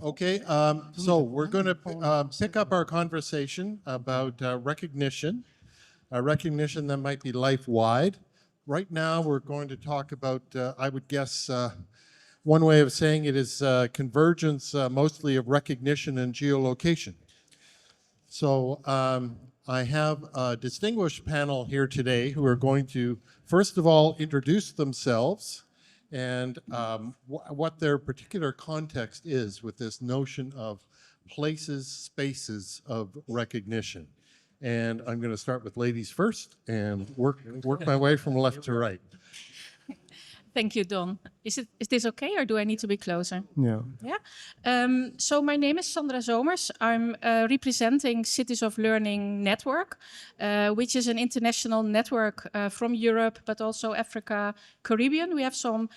Okay, so we're going to pick up our conversation about recognition, recognition that might be life-wide. Right now, we're going to talk about, I would guess, one way of saying it is convergence mostly of recognition and geolocation. So I have a distinguished panel here today who are going to, first of all, introduce themselves and what their particular context is with this notion of places, spaces of recognition. And I'm going to start with ladies first and work my way from left to right. Thank you, Don. Is this okay, or do I need to be closer? Yeah. Yeah. So my name is Sandra Zomers. I'm representing Cities of Learning Network, which is an international network from Europe, but also Africa, Caribbean. We have some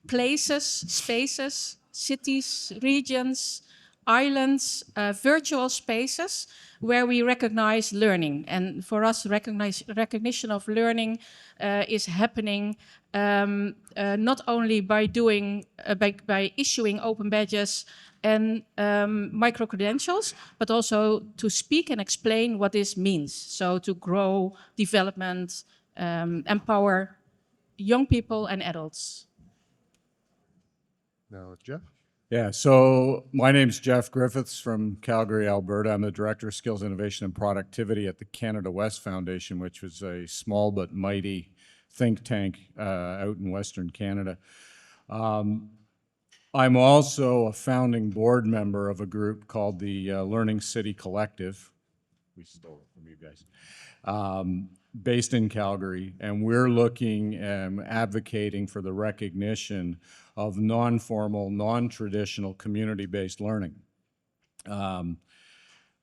places, spaces, cities, regions, islands, virtual spaces where we recognize learning. And for us, recognition of learning is happening not only by by issuing open badges and micro-credentials, but also to speak and explain what this means. So to grow development, empower young people and adults. Now, Jeff? Yeah, so my name's Jeff Griffiths from Calgary, Alberta. I'm the Director of Skills, Innovation and Productivity at the Canada West Foundation, which was a small but mighty think tank out in Western Canada. I'm also a founding board member of a group called the LearningCITY Collective. We stole it from you guys. Based in Calgary, and we're looking and advocating for the recognition of non-formal, non-traditional community-based learning.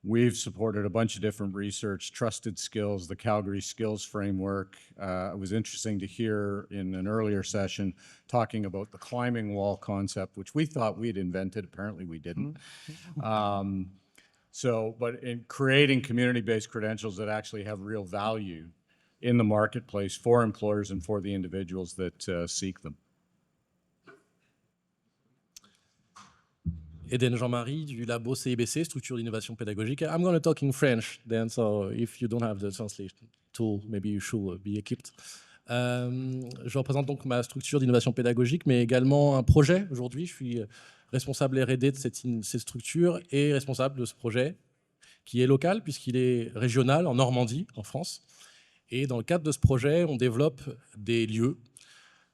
We've supported a bunch of different research, Trusted Skills, the Calgary Skills Framework. It was interesting to hear in an earlier session talking about the climbing wall concept, which we thought we'd invented. Apparently we didn't. But in creating community-based credentials that actually have real value in the marketplace for employers and for the individuals that seek them. Eden Jean-Marie du labo CIBC, Structure d'innovation pédagogique. I'm going to talk in French then, so if you don't have the translation tool, maybe you should be equipped. Je représente donc ma structure d'innovation pédagogique, mais également un projet aujourd'hui. Je suis responsable R&D de cette structure et responsable de ce projet qui est local puisqu'il est régional en Normandie, en France. Et dans le cadre de ce projet, on développe des lieux.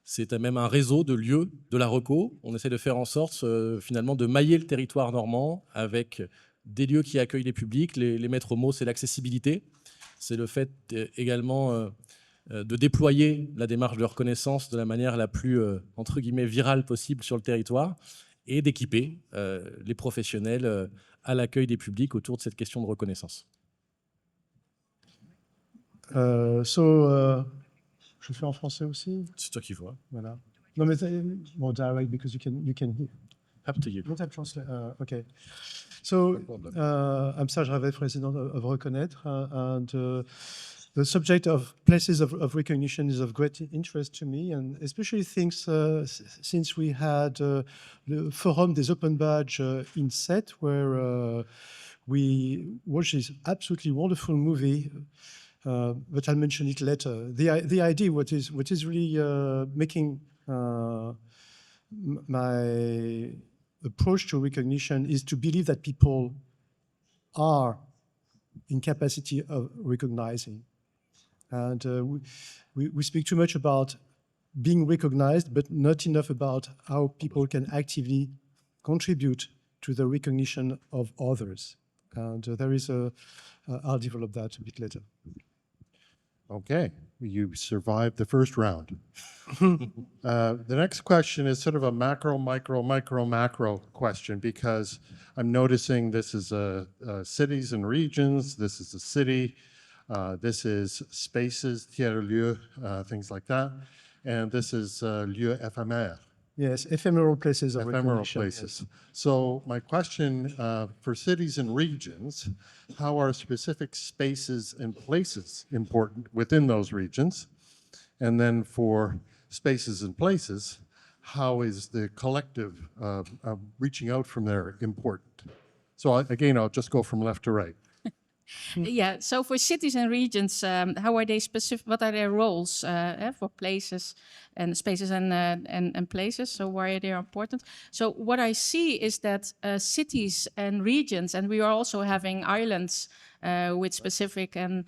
C'est même un réseau de lieux de la Reco. On essaie de faire en sorte finalement de mailler le territoire normand avec des lieux qui accueillent les publics. Les maîtres mots, c'est l'accessibilité. C'est le fait également de déployer la démarche de reconnaissance de la manière la plus, entre guillemets, virale possible sur le territoire et d'équiper les professionnels à l'accueil des publics autour de cette question de reconnaissance. Je fais en français aussi. C'est toi qui vois. Voilà. Non mais more direct because you can hear. Up to you. Don't have translate. Okay. So I'm Serge Ravet, president of Reconnaître, and the subject of places of recognition is of great interest to me, and especially since we had the Forum des Open Badges in Sète, where we watched this absolutely wonderful movie. But I'll mention it later. The idea, what is really making my approach to recognition is to believe that people are in capacity of recognizing. And we speak too much about being recognized, but not enough about how people can actively contribute to the recognition of others. And there is I'll develop that a bit later. Okay, you survived the first round. The next question is sort of a macro, macro question, because I'm noticing this is cities and regions, this is a city, this is spaces, tiers-lieux, things like that, and this is lieux éphémères. Yes, ephemeral places of ephemeral recognition. Places. Yes. So my question for cities and regions, how are specific spaces and places important within those regions? And then for spaces and places, how is the collective reaching out from there important? So again, I'll just go from left to right. Yeah, so for cities and regions, how are they specific? What are their roles for places and spaces and places? So why are they important? So what I see is that cities and regions, and we are also having islands with specific and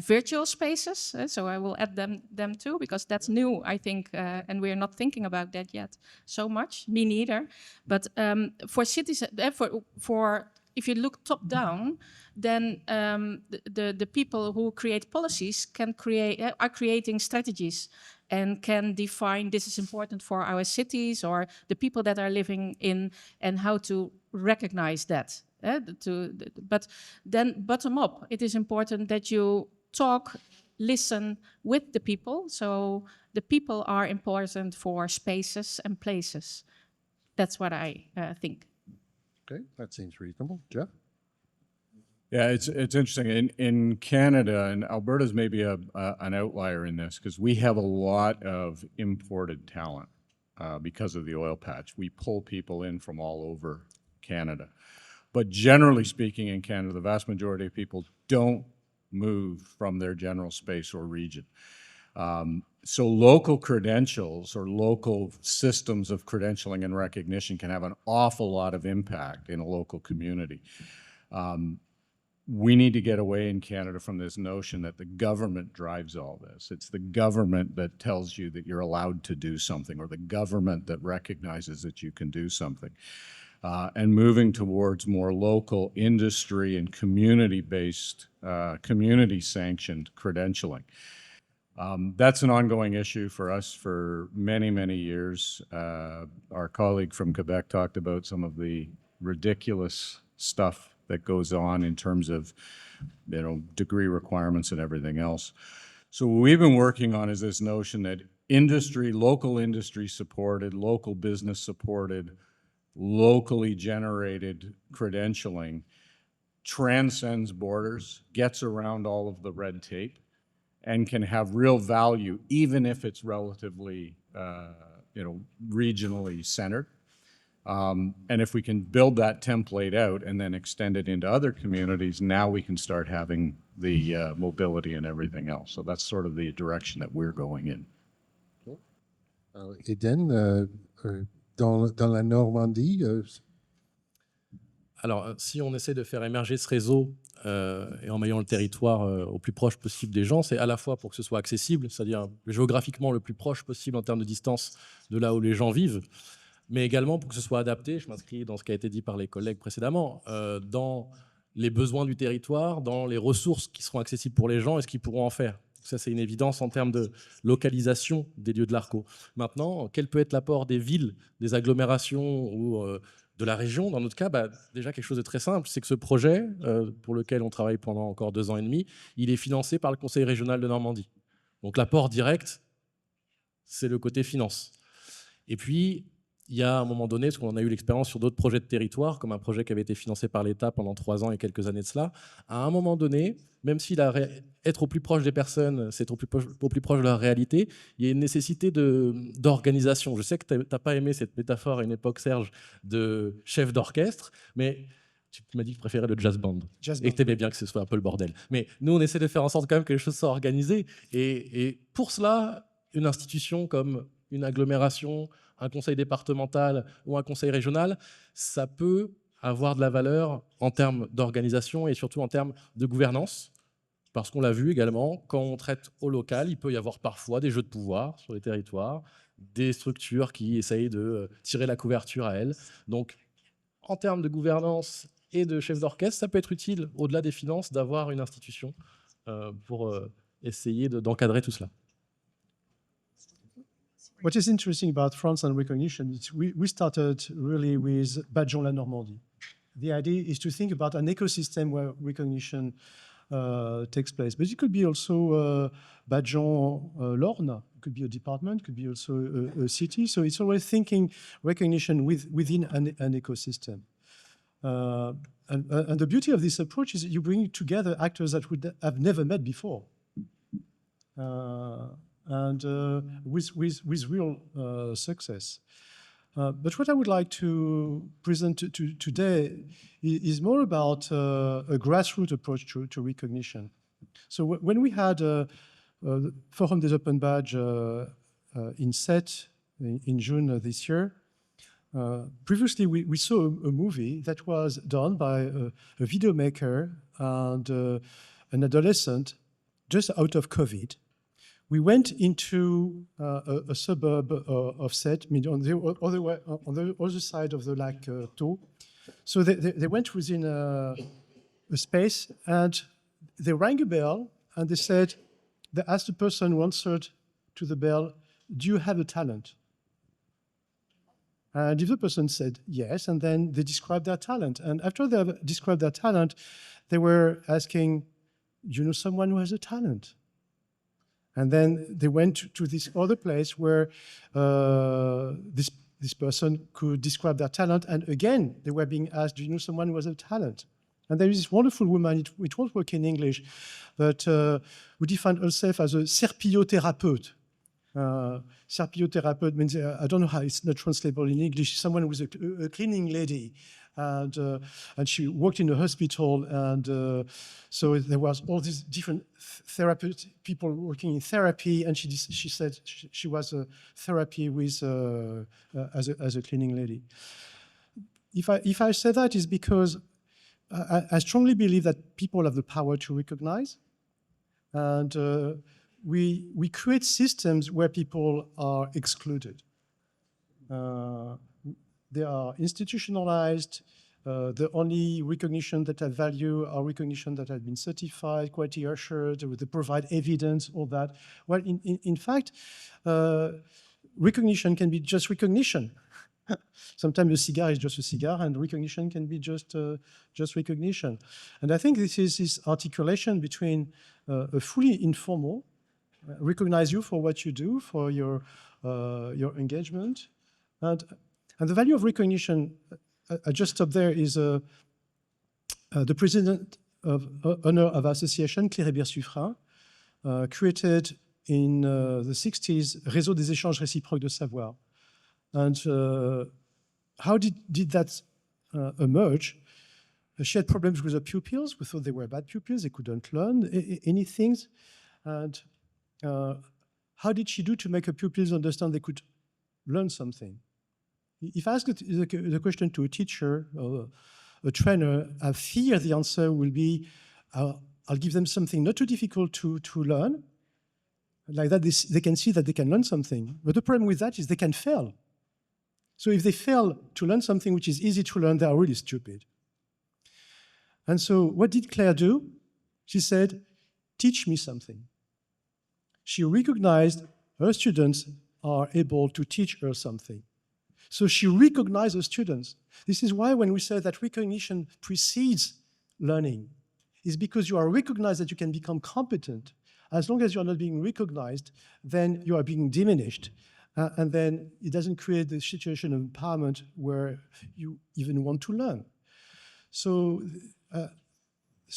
virtual spaces. So I will add them too, because that's new, I think, and we're not thinking about that yet so much. Me neither. But for cities, for if you look top down, then the people who create policies are creating strategies and can define this is important for our cities or the people that are living in, and how to recognize that. But then bottom up, it is important that you talk, listen with the people. So the people are important for spaces and places. That's what I think. Okay, that seems reasonable. Jeff? Yeah, it's interesting. In Canada, and Alberta's maybe an outlier in this, because we have a lot of imported talent because of the oil patch. We pull people in from all over Canada. But generally speaking, in Canada, the vast majority of people don't move from their general space or region. So local credentials or local systems of credentialing and recognition can have an awful lot of impact in a local community. We need to get away in Canada from this notion that the government drives all this. It's the government that tells you that you're allowed to do something, or the government that recognizes that you can do something. And moving towards more local industry and community-based, community-sanctioned credentialing. That's an ongoing issue for us for many, many years. Our colleague from Quebec talked about some of the ridiculous stuff that goes on in terms of, degree requirements and everything else. So what we've been working on is this notion that industry, local industry supported, local business supported, locally generated credentialing transcends borders, gets around all of the red tape, and can have real value, even if it's relatively, regionally centered. And if we can build that template out and then extend it into other communities, now we can start having the mobility and everything else. So that's sort of the direction that we're going in. Eden, dans la Normandie, Alors, si on essaie de faire émerger ce réseau et en maillant le territoire au plus proche possible des gens, c'est à la fois pour que ce soit accessible, c'est-à-dire géographiquement le plus proche possible en termes de distance de là où les gens vivent, mais également pour que ce soit adapté, je m'inscris dans ce qui a été dit par les collègues précédemment, dans les besoins du territoire, dans les ressources qui seront accessibles pour les gens et ce qu'ils pourront en faire. Ça, c'est une évidence en termes de localisation des lieux de l'ARCO. Maintenant, quel peut être l'apport des villes, des agglomérations ou de la région? Dans notre cas, déjà quelque chose de très simple, c'est que ce projet, pour lequel on travaille pendant encore 2 ans et demi, il est financé par le Conseil régional de Normandie. Donc l'apport direct, c'est le côté finance. Et puis, il y a à un moment donné, parce qu'on a eu l'expérience sur d'autres projets de territoire, comme un projet qui avait été financé par l'État pendant 3 ans et quelques années de cela, à un moment donné, même si être au plus proche des personnes, c'est au plus proche de leur réalité, il y a une nécessité d'organisation. Je sais que tu n'as pas aimé cette métaphore à une époque, Serge, de chef d'orchestre, mais tu m'as dit que tu préférais le jazz band et que tu aimais bien que ce soit un peu le bordel. Mais nous, on essaie de faire en sorte quand même que les choses soient organisées. Et pour cela, une institution comme une agglomération, un conseil départemental ou un conseil régional, ça peut avoir de la valeur en termes d'organisation et surtout en termes de gouvernance. Parce qu'on l'a vu également, quand on traite au local, il peut y avoir parfois des jeux de pouvoir sur les territoires, des structures qui essayent de tirer la couverture à elles. Donc, en termes de gouvernance et de chef d'orchestre, ça peut être utile, au-delà des finances, d'avoir une institution pour essayer d'encadrer tout cela. What is interesting about France and recognition is we started really with Badjon la Normandie. The idea is to think about an ecosystem where recognition takes place. But it could be also Badjon l'Orne, it could be a department, it could be also a city. So it's always thinking recognition within an ecosystem. And the beauty of this approach is that you bring together actors that would have never met before. and with real success. But what I would like to present today is more about a grassroots approach to recognition. So when we had Forum des Open Badges in SET in June this year, previously we saw a movie that was done by a video maker and an adolescent just out of COVID. We went into a suburb of SET, I mean, on the other side of the Lac Thau. So they went within a space and they rang a bell and they asked the person who answered to the bell, "Do you have a talent?" And if the person said yes, and then they described their talent. And after they have described their talent, they were asking, "Do you know someone who has a talent?" And then they went to this other place where this person could describe their talent. And again, they were being asked, "Do you know someone who has a talent?" And there is this wonderful woman, it won't work in English, but who defined herself as a serpillothérapeute. Serpillothérapeute means, I don't know how it's not translatable in English, someone who is a cleaning lady. And she worked in a hospital, and so there was all these different people working in therapy, and she said she was a therapy with as a cleaning lady. If I say that is because I strongly believe that people have the power to recognize, and we create systems where people are excluded. They are institutionalized. The only recognition that have value are recognition that have been certified, quality assured, they provide evidence, all that. Well, in fact, recognition can be just recognition. Sometimes a cigar is just a cigar, and recognition can be just recognition. And I think this is this articulation between a fully informal, recognize you for what you do, for your engagement, and the value of recognition. I just stopped there. Is the president of honor of association, Claire Suffren, created in the 60s Réseau des échanges réciproques de savoir. And how did that emerge? She had problems with her pupils. We thought they were bad pupils. They couldn't learn anything. And how did she do to make her pupils understand they could learn something? If I ask the question to a teacher or a trainer, I fear the answer will be, I'll give them something not too difficult to learn. Like that, they can see that they can learn something. But the problem with that is they can fail. So if they fail to learn something which is easy to learn, they are really stupid. And so what did Claire do? She said, "Teach me something." She recognized her students are able to teach her something. So she recognized her students. This is why when we say that recognition precedes learning, is because you are recognized that you can become competent. As long as you're not being recognized, then you are being diminished. And then it doesn't create the situation of empowerment where you even want to learn. So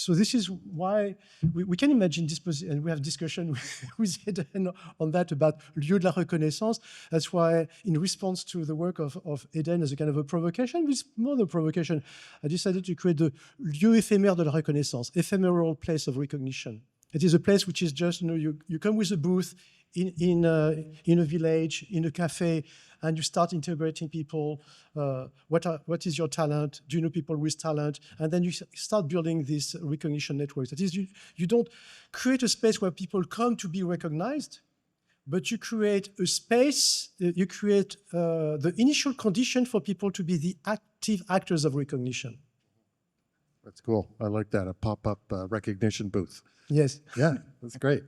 this is why we can imagine this position, and we have discussion with Eden on that about Lieux de la Reconnaissance. That's why, in response to the work of Eden as a kind of a provocation, with more than a provocation, I decided to create the Lieux éphémères de la Reconnaissance, ephemeral place of recognition. It is a place which is just, you come with a booth in a village, in a cafe, and you start integrating people. What is your talent? Do you know people with talent? And then you start building this recognition network. That is, you don't create a space where people come to be recognized, but you create a space, you create the initial condition for people to be the active actors of recognition. That's cool. I like that, a pop-up recognition booth. Yes. Yeah, that's great.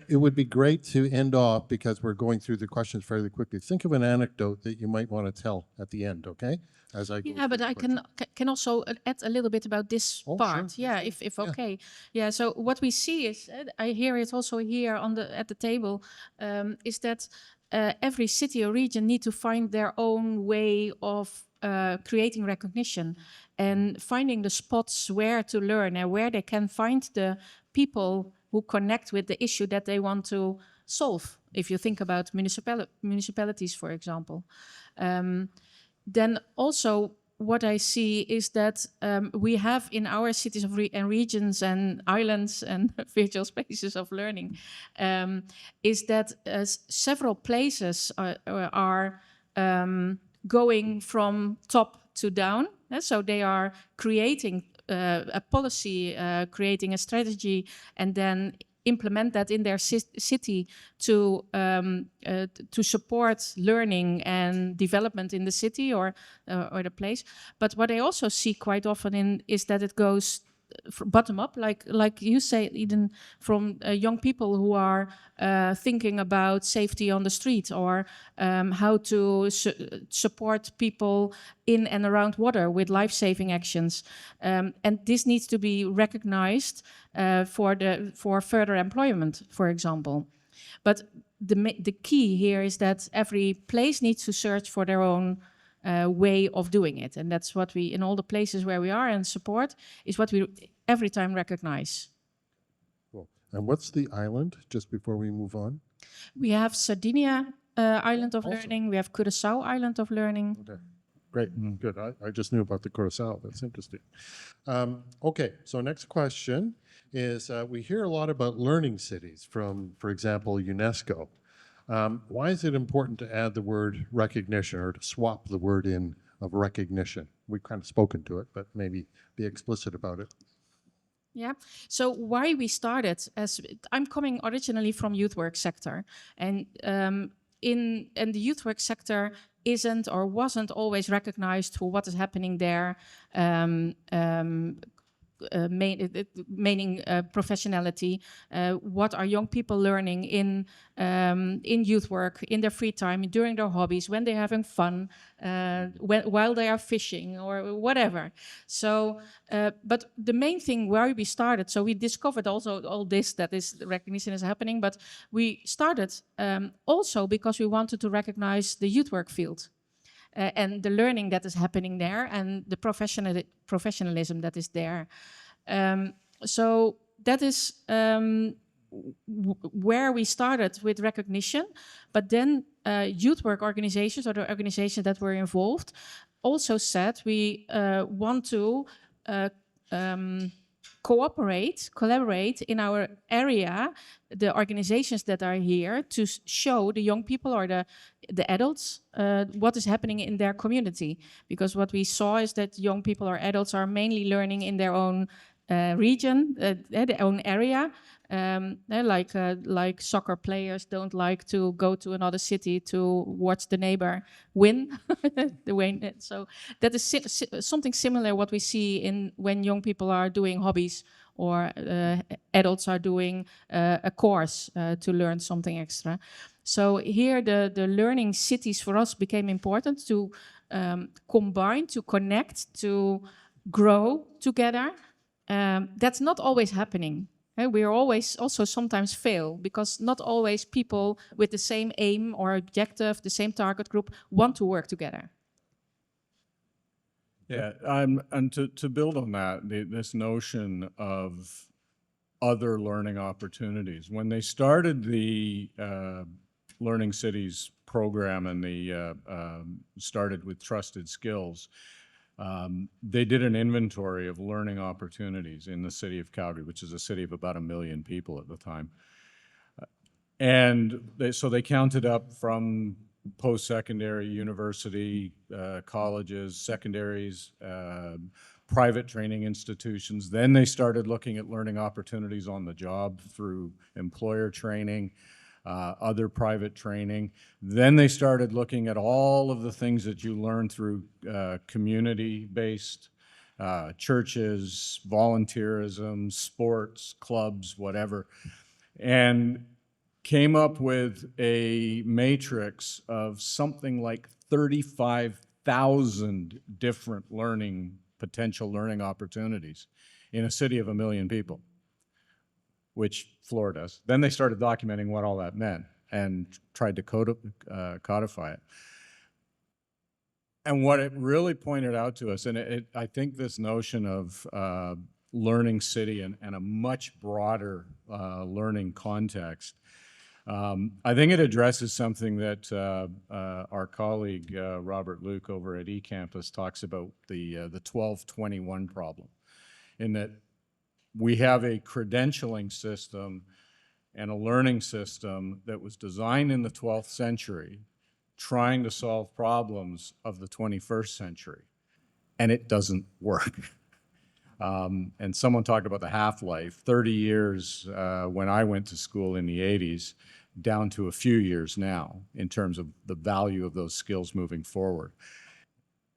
It would be great to end off, because we're going through the questions fairly quickly. Think of an anecdote that you might want to tell at the end, okay? As I go Yeah, but I can also add a little bit about this part. Sure. Yeah, if okay. Yeah. So what we see is, I hear it also here at the table, is that every city or region need to find their own way of creating recognition and finding the spots where to learn and where they can find the people who connect with the issue that they want to solve. If you think about municipalities, for example. Then also what I see is that we have in our cities and regions and islands and virtual spaces of learning, is that several places are going from top to down. So they are creating a policy, creating a strategy, and then implement that in their city to support learning and development in the city or the place. But what I also see quite often is that it goes bottom up, like you say, Eden, from young people who are thinking about safety on the street, or how to support people in and around water with life-saving actions. And this needs to be recognized for further employment, for example. But the key here is that every place needs to search for their own way of doing it. And that's what we, in all the places where we are and support, is what we every time recognize. Cool. And what's the island, just before we move on? We have Sardinia Island of Learning. We have Curaçao Island of Learning. Okay, great, good. I just knew about the Curaçao. That's interesting. Okay, so next question is, we hear a lot about learning cities from, for example, UNESCO. Why is it important to add the word recognition, or to swap the word in of recognition? We've kind of spoken to it, but maybe be explicit about it. Yeah, so why we started, as I'm coming originally from youth work sector, and in the youth work sector isn't or wasn't always recognized for what is happening there, meaning professionality. What are young people learning in youth work, in their free time, during their hobbies, when they're having fun, while they are fishing or whatever. So, but the main thing where we started, so we discovered also all this, that is recognition is happening, but we started also because we wanted to recognize the youth work field. And the learning that is happening there, and the professionalism that is there. So that is where we started with recognition. But then youth work organizations, or the organizations that were involved, also said we want to collaborate in our area, the organizations that are here, to show the young people or the adults what is happening in their community. Because what we saw is that young people or adults are mainly learning in their own region, their own area. Like soccer players don't like to go to another city to watch the neighbor win. So that is something similar what we see in when young people are doing hobbies, or adults are doing a course to learn something extra. So here the learning cities for us became important to combine, to connect, to grow together. That's not always happening. We are always also sometimes fail, because not always people with the same aim or objective, the same target group, want to work together. Yeah, and to build on that, this notion of other learning opportunities. When they started the Learning Cities program, and the started with trusted skills, they did an inventory of learning opportunities in the city of Calgary, which is a city of about 1 million people at the time. And so they counted up from post-secondary, university, colleges, secondaries, private training institutions. Then they started looking at learning opportunities on the job through employer training, other private training. Then they started looking at all of the things that you learn through community-based churches, volunteerism, sports, clubs, whatever, and came up with a matrix of something like 35,000 different potential learning opportunities in a city of 1 million people, which Florida does. Then they started documenting what all that meant and tried to codify it. And what it really pointed out to us, and I think this notion of Learning City and a much broader learning context. I think it addresses something that our colleague Robert Luke over at eCampus talks about, the 1221 problem, in that we have a credentialing system and a learning system that was designed in the 12th century trying to solve problems of the 21st century, and it doesn't work. And someone talked about the half-life, 30 years when I went to school in the 80s, down to a few years now in terms of the value of those skills moving forward.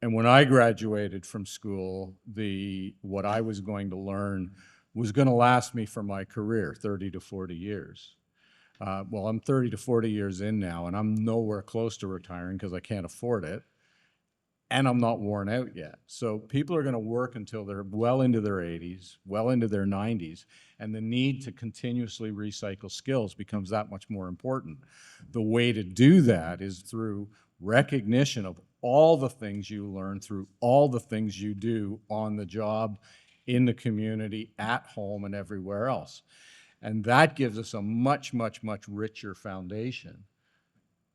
And when I graduated from school, what I was going to learn was going to last me for my career, 30 to 40 years. Well, I'm 30 to 40 years in now, and I'm nowhere close to retiring because I can't afford it. And I'm not worn out yet. So people are going to work until they're well into their 80s, well into their 90s, and the need to continuously recycle skills becomes that much more important. The way to do that is through recognition of all the things you learn, through all the things you do on the job, in the community, at home, and everywhere else. And that gives us a much, much, much richer foundation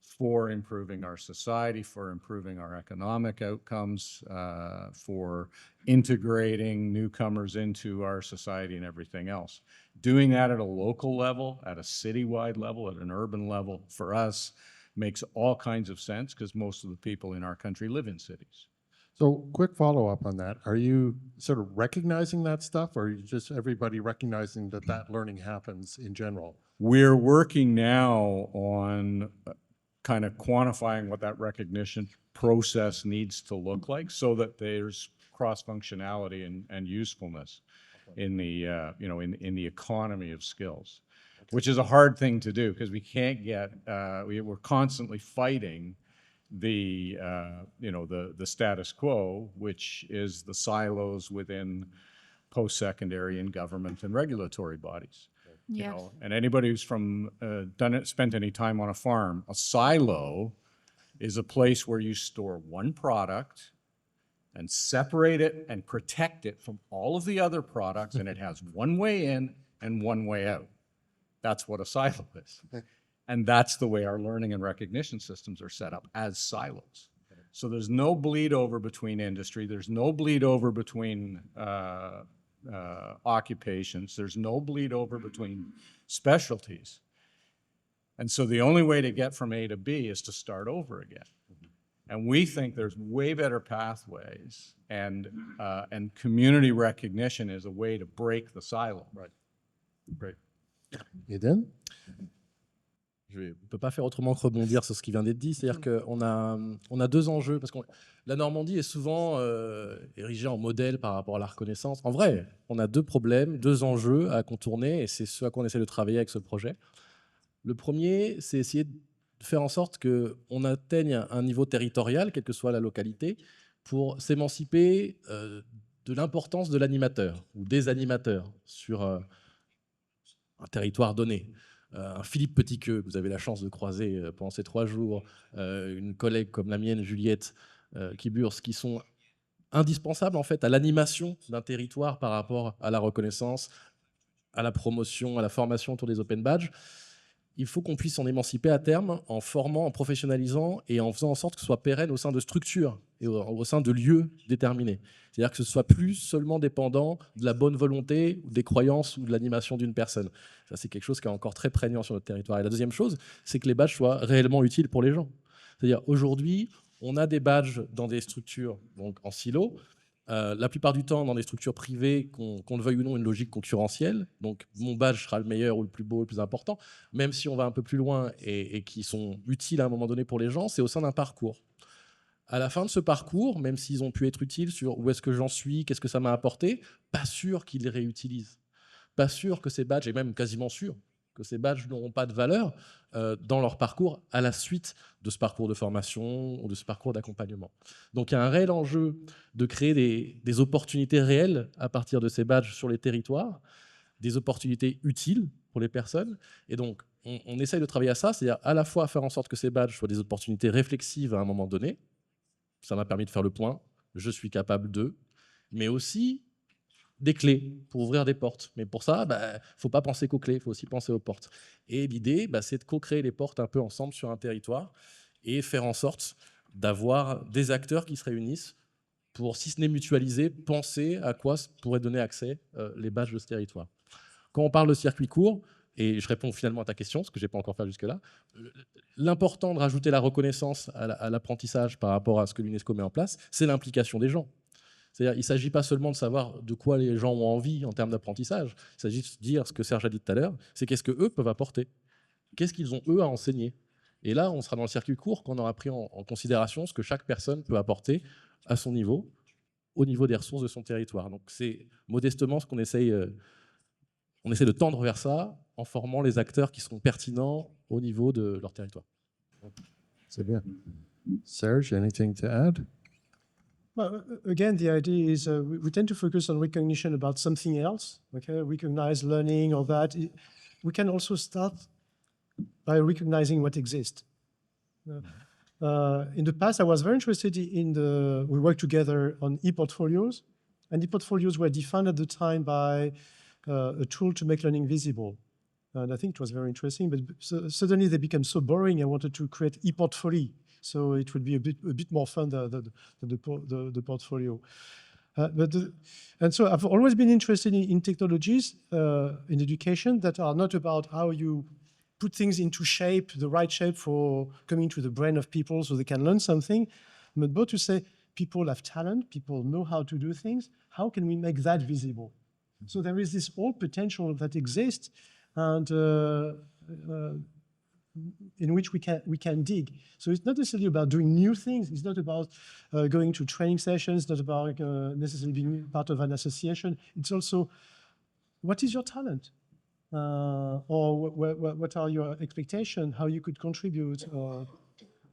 for improving our society, for improving our economic outcomes, for integrating newcomers into our society and everything else. Doing that at a local level, at a citywide level, at an urban level, for us, makes all kinds of sense because most of the people in our country live in cities. So quick follow-up on that. Are you sort of recognizing that stuff, or are you just everybody recognizing that that learning happens in general? We're working now on kind of quantifying what that recognition process needs to look like so that there's cross-functionality and usefulness in the, in the economy of skills, which is a hard thing to do because we can't get, we're constantly fighting the status quo, which is the silos within post-secondary and government and regulatory bodies. Yes. You know, and anybody who's spent any time on a farm, a silo is a place where you store one product and separate it and protect it from all of the other products, and it has one way in and one way out. That's what a silo is. And that's the way our learning and recognition systems are set up, as silos. So there's no bleed over between industry, there's no bleed over between occupations, there's no bleed over between specialties. And so the only way to get from A to B is to start over again. And we think there's way better pathways, and community recognition is a way to break the silo. Right. Great. Eden? Je ne peux pas faire autrement que rebondir sur ce qui vient d'être dit. C'est-à-dire qu'on a deux enjeux, parce que la Normandie est souvent érigée en modèle par rapport à la reconnaissance. En vrai, on a deux problèmes, deux enjeux à contourner, et c'est ce à quoi on essaie de travailler avec ce projet. Le premier, c'est essayer de faire en sorte qu'on atteigne un niveau territorial, quelle que soit la localité, pour s'émanciper de l'importance de l'animateur ou des animateurs sur un territoire donné. Un Philippe Petitqueux, que vous avez la chance de croiser pendant ces 3 jours, une collègue comme la mienne, Juliette Kiburs, qui sont indispensables en fait à l'animation d'un territoire par rapport à la reconnaissance, à la promotion, à la formation autour des open badges. Il faut qu'on puisse s'en émanciper à terme en formant, en professionnalisant et en faisant en sorte que ce soit pérenne au sein de structures et au sein de lieux déterminés. C'est-à-dire que ce soit plus seulement dépendant de la bonne volonté, des croyances ou de l'animation d'une personne. Ça, c'est quelque chose qui est encore très prégnant sur notre territoire. Et la deuxième chose, c'est que les badges soient réellement utiles pour les gens. C'est-à-dire aujourd'hui, on a des badges dans des structures donc en silo, la plupart du temps dans des structures privées, qu'on le veuille ou non, une logique concurrentielle. Donc mon badge sera le meilleur ou le plus beau, le plus important, même si on va un peu plus loin et qui sont utiles à un moment donné pour les gens, c'est au sein d'un parcours. À la fin de ce parcours, même s'ils ont pu être utiles sur où est-ce que j'en suis, qu'est-ce que ça m'a apporté, pas sûr qu'ils les réutilisent. Pas sûr que ces badges, et même quasiment sûr, que ces badges n'auront pas de valeur dans leur parcours à la suite de ce parcours de formation ou de ce parcours d'accompagnement. Donc il y a un réel enjeu de créer des opportunités réelles à partir de ces badges sur les territoires, des opportunités utiles pour les personnes. Et donc on essaye de travailler à ça, c'est-à-dire à la fois faire en sorte que ces badges soient des opportunités réflexives à un moment donné. Ça m'a permis de faire le point, je suis capable de, mais aussi des clés pour ouvrir des portes. Mais pour ça, faut pas penser qu'aux clés, il faut aussi penser aux portes. Et l'idée, c'est de co-créer les portes un peu ensemble sur un territoire et faire en sorte d'avoir des acteurs qui se réunissent pour, si ce n'est mutualiser, penser à quoi pourrait donner accès les badges de ce territoire. Quand on parle de circuit court, et je réponds finalement à ta question, ce que je n'ai pas encore fait jusque-là, l'important de rajouter la reconnaissance à l'apprentissage par rapport à ce que l'UNESCO met en place, c'est l'implication des gens. C'est-à-dire, il ne s'agit pas seulement de savoir de quoi les gens ont envie en termes d'apprentissage, il s'agit de dire ce que Serge a dit tout à l'heure, c'est qu'est-ce qu'eux peuvent apporter, qu'est-ce qu'ils ont eux à enseigner. Et là, on sera dans le circuit court quand on aura pris en considération ce que chaque personne peut apporter à son niveau, au niveau des ressources de son territoire. Donc c'est modestement ce qu'on essaye, on essaie de tendre vers ça en formant les acteurs qui seront pertinents au niveau de leur territoire. C'est bien. Serge, anything to add? Well, again, the idea is we tend to focus on recognition about something else, okay? Recognize learning or that. We can also start by recognizing what exists. In the past, I was very interested in we worked together on e-portfolios, and e-portfolios were defined at the time by a tool to make learning visible. And I think it was very interesting, but suddenly they became so boring, I wanted to create e-portfolio. So it would be a bit more fun than the portfolio. And so I've always been interested in technologies in education that are not about how you put things into shape, the right shape for coming to the brain of people so they can learn something, but both to say people have talent, people know how to do things, how can we make that visible? So there is this whole potential that exists and in which we can dig. So it's not necessarily about doing new things. It's not about going to training sessions. It's not about necessarily being part of an association. It's also, what is your talent? Or what are your expectations? How you could contribute?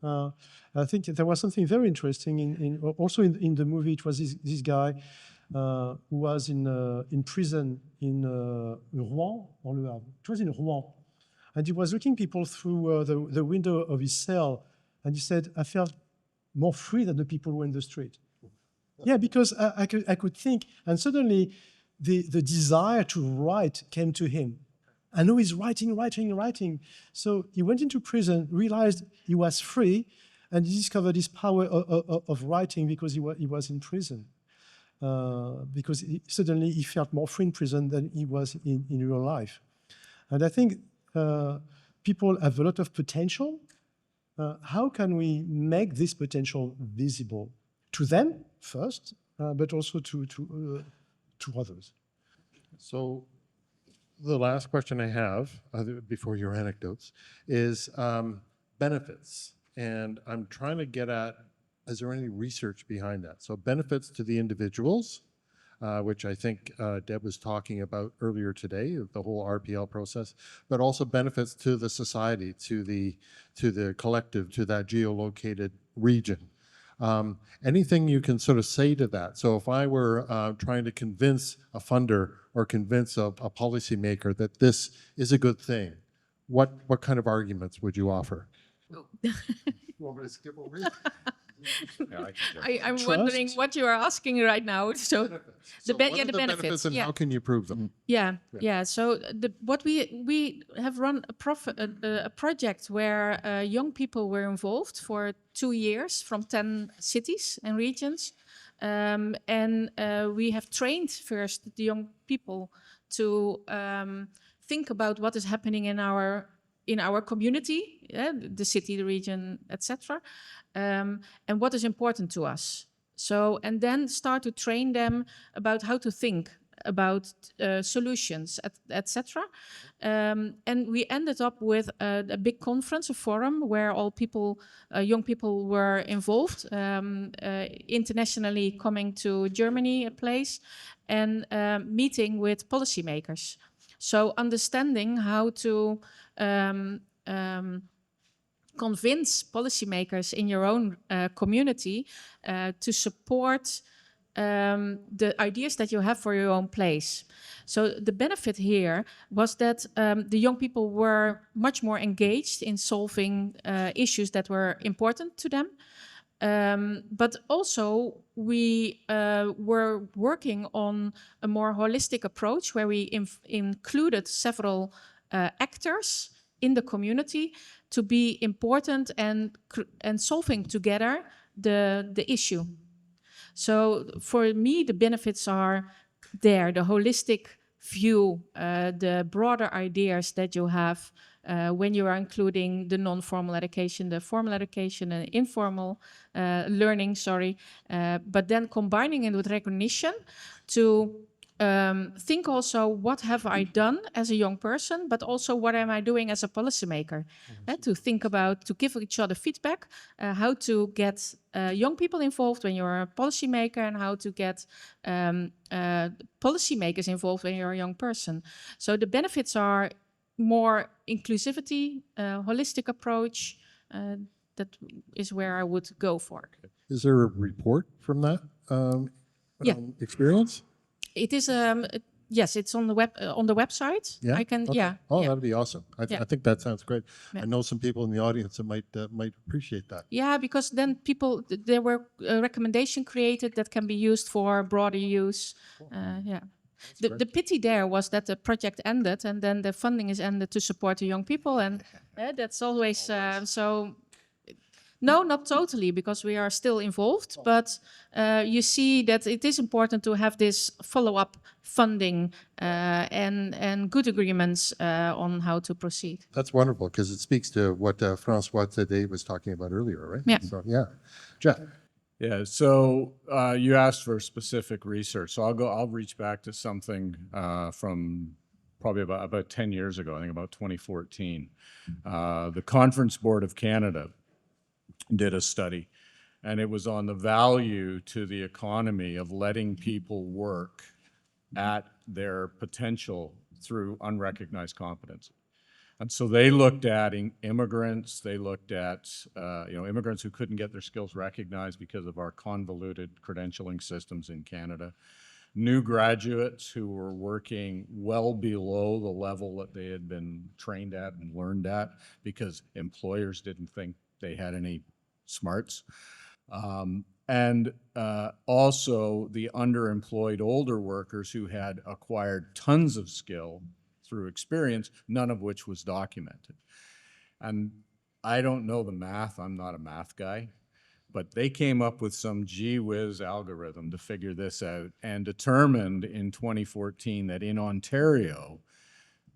I think there was something very interesting also in the movie. It was this guy who was in prison in Rouen or Le Havre. It was in Rouen. And he was looking people through the window of his cell, and he said, I felt more free than the people who were in the street. Yeah, because I could think, and suddenly the desire to write came to him. I know he's writing. So he went into prison, realized he was free, and he discovered his power of writing because he was in prison. Because suddenly he felt more free in prison than he was in real life. And I think people have a lot of potential. How can we make this potential visible to them first, but also to others? So the last question I have before your anecdotes is benefits. And I'm trying to get at, is there any research behind that? So benefits to the individuals, which I think Deb was talking about earlier today, the whole RPL process, but also benefits to the society, to the collective, to that geolocated region. Anything you can sort of say to that? So if I were trying to convince a funder or convince a policymaker that this is a good thing, what kind of arguments would you offer? You want me to skip over it? I'm wondering what you are asking right now. So the benefits and yeah. how can you prove them? Yeah. So what we have run a project where young people were involved for 2 years from 10 cities and regions, and we have trained first the young people to think about what is happening in our community, the city, the region, etc., and what is important to us. So, and then start to train them about how to think about solutions, etc. And we ended up with a big conference, a forum where all people, young people were involved, internationally coming to Germany, a place, and meeting with policymakers. So understanding how to convince policymakers in your own community to support the ideas that you have for your own place. So the benefit here was that the young people were much more engaged in solving issues that were important to them. But also, we were working on a more holistic approach where we included several actors in the community to be important and solving together the issue. So for me, the benefits are there, the holistic view, the broader ideas that you have when you are including the non-formal education, the formal education, and informal learning, but then combining it with recognition to think also, what have I done as a young person, but also what am I doing as a policymaker? To think about, to give each other feedback, how to get young people involved when you're a policymaker, and how to get policymakers involved when you're a young person. So the benefits are more inclusivity, holistic approach. That is where I would go for. Is there a report from that experience? It is yes, it's on the website. Yeah. I can. Okay. Yeah. Oh, yeah. that'd be awesome. I think that sounds great. Yeah. I know some people in the audience that might appreciate that. Yeah, because then there were a recommendation created that can be used for broader use. Yeah. The pity there was that the project ended, and then the funding is ended to support the young people, and that's always so. No, not totally, because we are still involved, but you see that it is important to have this follow-up funding and good agreements on how to proceed. That's wonderful, because it speaks to what François today was talking about earlier, right? Yeah. So, yeah. Jeff. Yeah, so you asked for specific research, so I'll reach back to something from probably about 10 years ago, I think about 2014. The Conference Board of Canada did a study, and it was on the value to the economy of letting people work at their potential through unrecognized competence. And so they looked at immigrants, they looked at immigrants who couldn't get their skills recognized because of our convoluted credentialing systems in Canada, new graduates who were working well below the level that they had been trained at and learned at because employers didn't think they had any smarts. And also the underemployed older workers who had acquired tons of skill through experience, none of which was documented. And I don't know the math, I'm not a math guy, but they came up with some gee whiz algorithm to figure this out and determined in 2014 that in Ontario,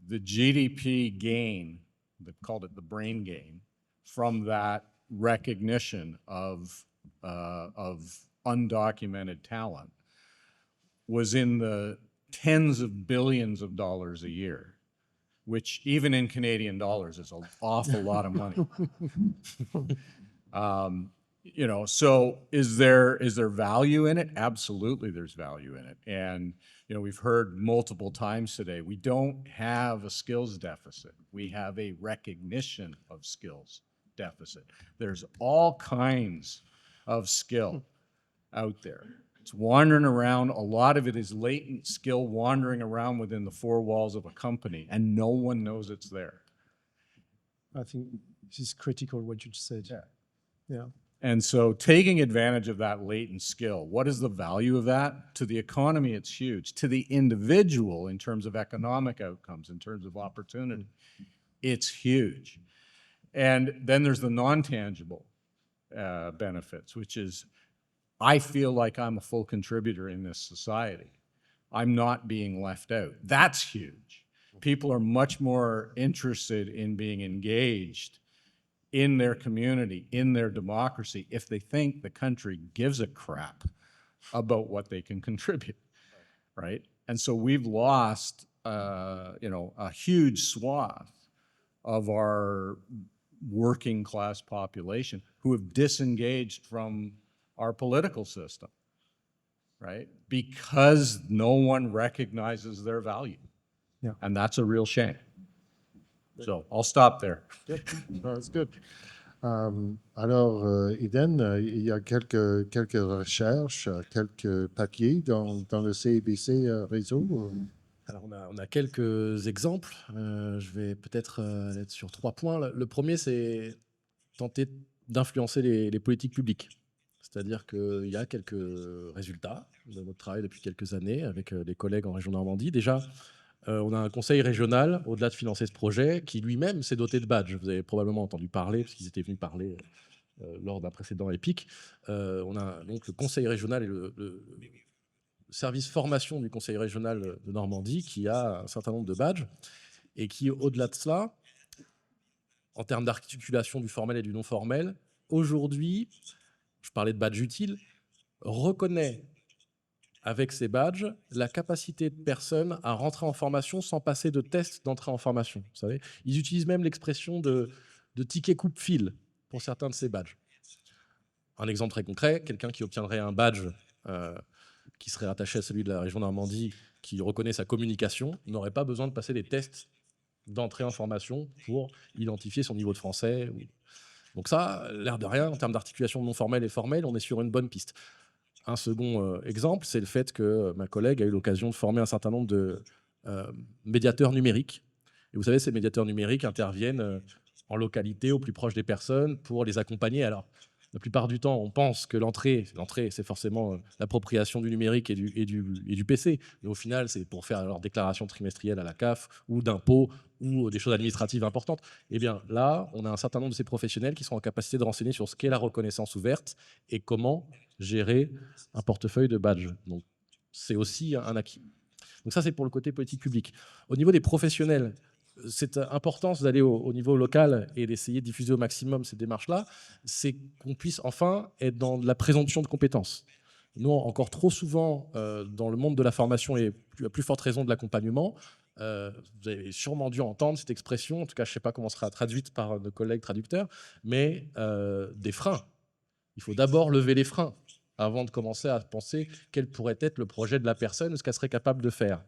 the GDP gain, they called it the brain gain, from that recognition of undocumented talent was in the tens of billions of dollars a year, which even in Canadian dollars is an awful lot of money. So is there value in it? Absolutely, there's value in it. And we've heard multiple times today, we don't have a skills deficit. We have a recognition of skills deficit. There's all kinds of skill out there. It's wandering around. A lot of it is latent skill wandering around within the four walls of a company, and no one knows it's there. I think this is critical what you said. Yeah. Yeah. And so taking advantage of that latent skill, what is the value of that? To the economy, it's huge. To the individual, in terms of economic outcomes, in terms of opportunity, it's huge. And then there's the non-tangible benefits, which is I feel like I'm a full contributor in this society. I'm not being left out. That's huge. People are much more interested in being engaged in their community, in their democracy, if they think the country gives a crap about what they can contribute, right? And so we've lost, a huge swath of our working class population who have disengaged from our political system, right? Because no one recognizes their value. Yeah. And that's a real shame. So I'll stop there. Good. No, that's good. Alors, Eden, il y a quelques recherches, quelques papiers dans le CIBC réseau. Alors on a quelques exemples. Je vais peut-être être sur 3 points. Le premier, c'est tenter d'influencer les politiques publiques C'est-à-dire qu'il y a quelques résultats de notre travail depuis quelques années avec les collègues en région Normandie. Déjà, on a un conseil régional, au-delà de financer ce projet, qui lui-même s'est doté de badges. Vous avez probablement entendu parler, parce qu'ils étaient venus parler lors d'un précédent EPIC. On a donc le conseil régional et le service formation du conseil régional de Normandie qui a un certain nombre de badges et qui, au-delà de cela, en termes d'articulation du formel et du non formel, aujourd'hui, je parlais de badges utiles, reconnaît avec ces badges la capacité de personnes à rentrer en formation sans passer de test d'entrée en formation. Vous savez, ils utilisent même l'expression de ticket coupe-fil pour certains de ces badges. Un exemple très concret, quelqu'un qui obtiendrait un badge qui serait rattaché à celui de la région Normandie, qui reconnaît sa communication, n'aurait pas besoin de passer des tests d'entrée en formation pour identifier son niveau de français. Donc ça, l'air de rien, en termes d'articulation non formelle et formelle, on est sur une bonne piste. Un second exemple, c'est le fait que ma collègue a eu l'occasion de former un certain nombre de médiateurs numériques. Et vous savez, ces médiateurs numériques interviennent en localité, au plus proche des personnes, pour les accompagner. Alors, la plupart du temps, on pense que l'entrée, c'est forcément l'appropriation du numérique et du PC. Mais au final, c'est pour faire leur déclaration trimestrielle à la CAF ou d'impôts ou des choses administratives importantes. Eh bien, là, on a un certain nombre de ces professionnels qui sont en capacité de renseigner sur ce qu'est la reconnaissance ouverte et comment gérer un portefeuille de badges. Donc, c'est aussi un acquis. Donc ça, c'est pour le côté politique publique. Au niveau des professionnels, cette importance d'aller au niveau local et d'essayer de diffuser au maximum ces démarches-là, c'est qu'on puisse enfin être dans la présomption de compétences. Nous, encore trop souvent, dans le monde de la formation et à plus forte raison de l'accompagnement, vous avez sûrement dû entendre cette expression, en tout cas, je ne sais pas comment sera traduite par nos collègues traducteurs, mais des freins. Il faut d'abord lever les freins avant de commencer à penser quel pourrait être le projet de la personne ou ce qu'elle serait capable de faire.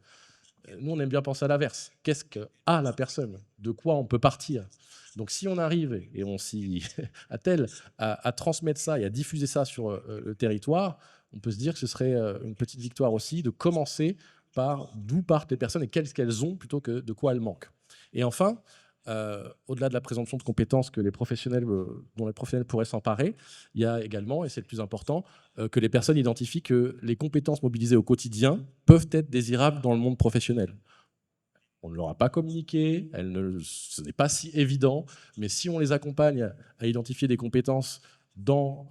Nous, on aime bien penser à l'inverse. Qu'est-ce qu'a la personne? De quoi on peut partir? Donc, si on arrive, et on s'y attelle, à transmettre ça et à diffuser ça sur le territoire, on peut se dire que ce serait une petite victoire aussi de commencer par d'où partent les personnes et qu'est-ce qu'elles ont plutôt que de quoi elles manquent. Et enfin, au-delà de la présomption de compétences que les professionnels, dont les professionnels pourraient s'emparer, il y a également, et c'est le plus important, que les personnes identifient que les compétences mobilisées au quotidien peuvent être désirables dans le monde professionnel. On ne leur a pas communiqué, ce n'est pas si évident, mais si on les accompagne à identifier des compétences dans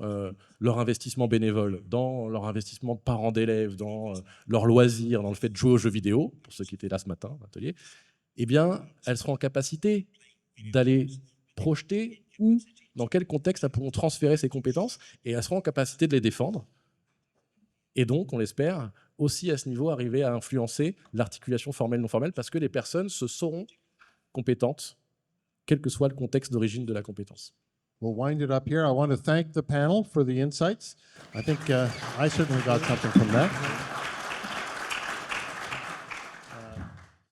leur investissement bénévole, dans leur investissement de parents d'élèves, dans leur loisir, dans le fait de jouer aux jeux vidéo, pour ceux qui étaient là ce matin, l'atelier, eh bien, elles seront en capacité d'aller projeter où, dans quel contexte elles pourront transférer ces compétences et elles seront en capacité de les défendre. Et donc, on l'espère, aussi à ce niveau, arriver à influencer l'articulation formelle non formelle parce que les personnes se sauront compétentes, quel que soit le contexte d'origine de la compétence. We'll wind it up here. I want to thank the panel for the insights. I think I certainly got something from that.